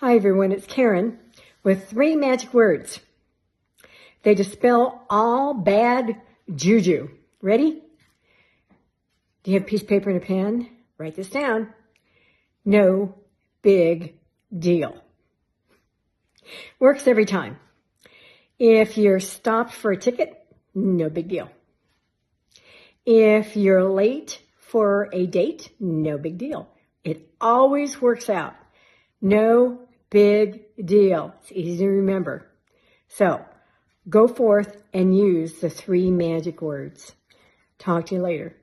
Hi everyone, it's Karen with 3 magic words. They dispel all bad juju. Ready? Do you have a piece of paper and a pen? Write this down. No big deal. Works every time. If you're stopped for a ticket, no big deal. If you're late for a date, no big deal. It always works out. No big deal. It's easy to remember. So, go forth and use the 3 magic words. Talk to you later.